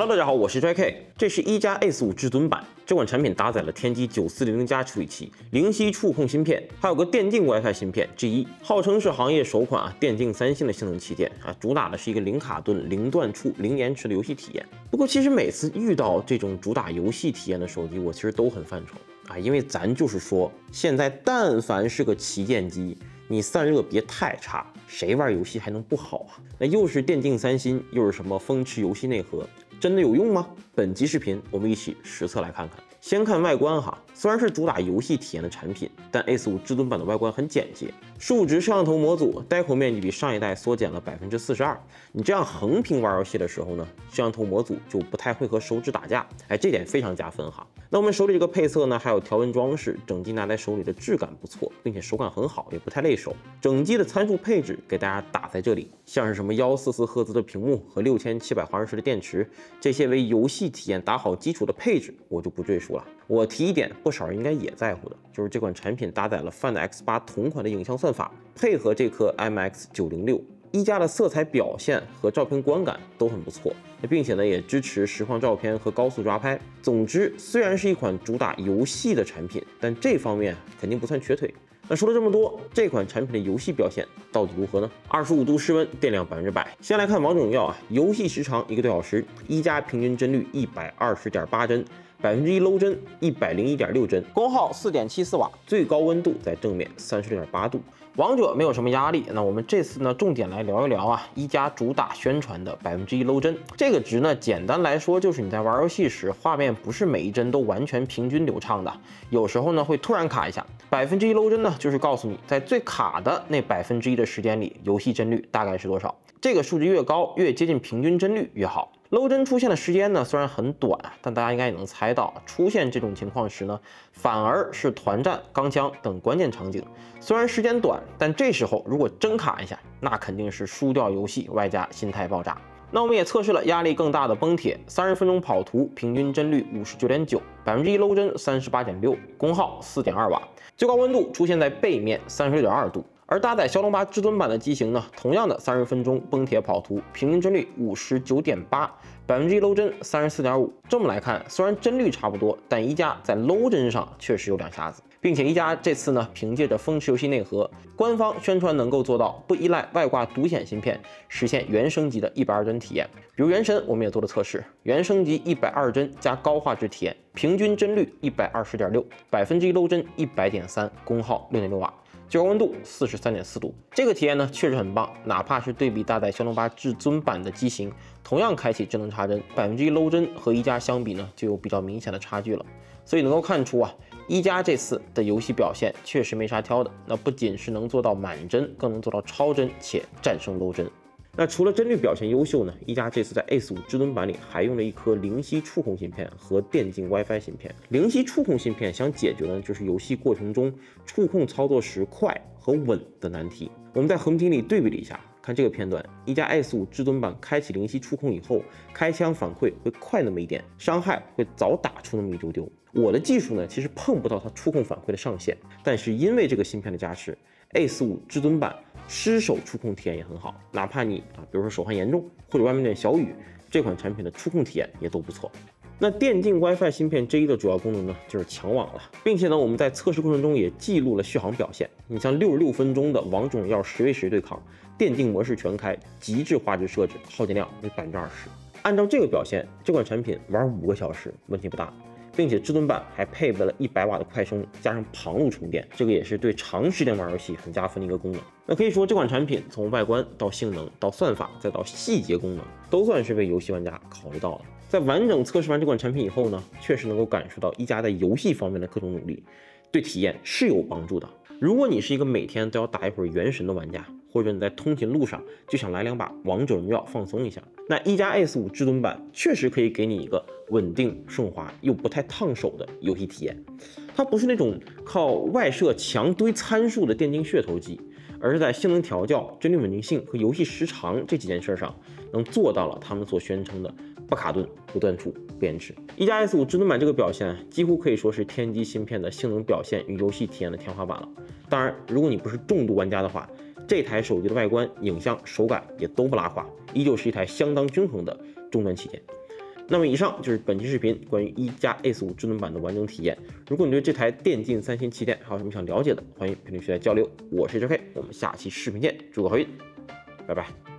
Hello， 大家好，我是 JK， 这是一加 A45至尊版。这款产品搭载了天玑9400+处理器、灵犀触控芯片，还有个电竞 WiFi 芯片 G1，号称是行业首款电竞3星的性能旗舰主打的是一个零卡顿、零断触、零延迟的游戏体验。不过其实每次遇到这种主打游戏体验的手机，我其实都很犯愁因为咱就是说，现在但凡是个旗舰机，你散热别太差，谁玩游戏还能不好啊？那又是电竞3星，又是什么风驰游戏内核，真的有用吗？本期视频我们一起实测来看看。先看外观虽然是主打游戏体验的产品，但 A45至尊版的外观很简洁，竖直摄像头模组呆口面积比上一代缩减了42%。你这样横屏玩游戏的时候呢，摄像头模组就不太会和手指打架，这点非常加分那我们手里这个配色呢，还有条纹装饰，整机拿在手里的质感不错，并且手感很好，也不太累手。整机的参数配置给大家打在这里，像是什么144赫兹的屏幕和6700毫安时的电池，这些为游戏体验打好基础的配置，我就不赘述了。我提一点，不少人应该也在乎的，就是这款产品搭载了 Find X8同款的影像算法，配合这颗 MX906。一加的色彩表现和照片观感都很不错，并且呢也支持实况照片和高速抓拍。总之，虽然是一款主打游戏的产品，但这方面肯定不算瘸腿。那说了这么多，这款产品的游戏表现到底如何呢？25度室温，电量100%。先来看王者荣耀游戏时长1个多小时，一加平均帧率120.8帧。1% low 帧，101.6帧，功耗4.74瓦，最高温度在正面36.8度。王者没有什么压力，那我们这次呢，重点来聊一聊一加主打宣传的1% low 帧。这个值呢，简单来说就是你在玩游戏时，画面不是每一帧都完全平均流畅的，有时候呢会突然卡一下。1% low 帧呢，就是告诉你在最卡的那1%的时间里，游戏帧率大概是多少。这个数值越高，越接近平均帧率越好。low 帧出现的时间呢，虽然很短，但大家应该也能猜到，出现这种情况时呢，反而是团战、钢枪等关键场景。虽然时间短，但这时候如果真卡一下，那肯定是输掉游戏，外加心态爆炸。那我们也测试了压力更大的崩铁，30分钟跑图，平均帧率59.9%，1% low 帧38.6%，功耗4.2瓦，最高温度出现在背面36.2度。而搭载骁龙8至尊版的机型呢，同样的30分钟崩铁跑图，平均帧率59.8%，1% low 帧34.5%。这么来看，虽然帧率差不多，但一加在 low 帧上确实有两下子。并且一加这次呢，凭借着风驰游戏内核，官方宣传能够做到不依赖外挂独显芯片，实现原升级的120帧体验。比如原神我们也做了测试，原升级120帧加高画质体验，平均帧率120.6%，1% low 帧100.3%，功耗6.6瓦。最高温度43.4度，这个体验呢确实很棒。哪怕是对比搭载骁龙8至尊版的机型，同样开启智能插帧，1% low 帧和一加相比呢，就有比较明显的差距了。所以能够看出一加这次的游戏表现确实没啥挑的。那不仅是能做到满帧，更能做到超帧且战胜 low 帧。那除了帧率表现优秀呢，一加这次在 A45至尊版里还用了一颗灵犀触控芯片和电竞 WiFi 芯片。灵犀触控芯片想解决的就是游戏过程中触控操作时快和稳的难题。我们在横屏里对比了一下，看这个片段，一加 A45至尊版开启灵犀触控以后，开枪反馈会快那么一点，伤害会早打出那么一丢丢。我的技术呢，其实碰不到它触控反馈的上限，但是因为这个芯片的加持，A45至尊版失手触控体验也很好，哪怕你比如说手汗严重或者外面有点小雨，这款产品的触控体验也都不错。那电竞 WiFi 芯片 G1 的主要功能呢，就是抢网了，并且呢，我们在测试过程中也记录了续航表现。你像66分钟的王者荣耀10v10对抗，电竞模式全开，极致画质设置，耗电量为20%。按照这个表现，这款产品玩5个小时问题不大。并且至尊版还配备了100瓦的快充，加上旁路充电，这个也是对长时间玩游戏很加分的一个功能。那可以说这款产品从外观到性能到算法再到细节功能，都算是为游戏玩家考虑到了。在完整测试完这款产品以后呢，确实能够感受到一加在游戏方面的各种努力，对体验是有帮助的。如果你是一个每天都要打一会儿原神的玩家，或者你在通勤路上就想来2把王者荣耀放松一下，那一加 A45至尊版确实可以给你一个稳定顺滑又不太烫手的游戏体验。它不是那种靠外设强堆参数的电竞噱头机，而是在性能调教、帧率稳定性和游戏时长这几件事上，能做到了他们所宣称的不卡顿、不断触、不延迟。一加 S5至尊版这个表现几乎可以说是天玑芯片的性能表现与游戏体验的天花板了。当然，如果你不是重度玩家的话，这台手机的外观、影像、手感也都不拉胯，依旧是一台相当均衡的中端旗舰。那么以上就是本期视频关于一加 Ace5 智能版的完整体验。如果你对这台电竞3星旗舰还有什么想了解的，欢迎评论区来交流。我是 JK，我们下期视频见，祝各位好运，拜拜。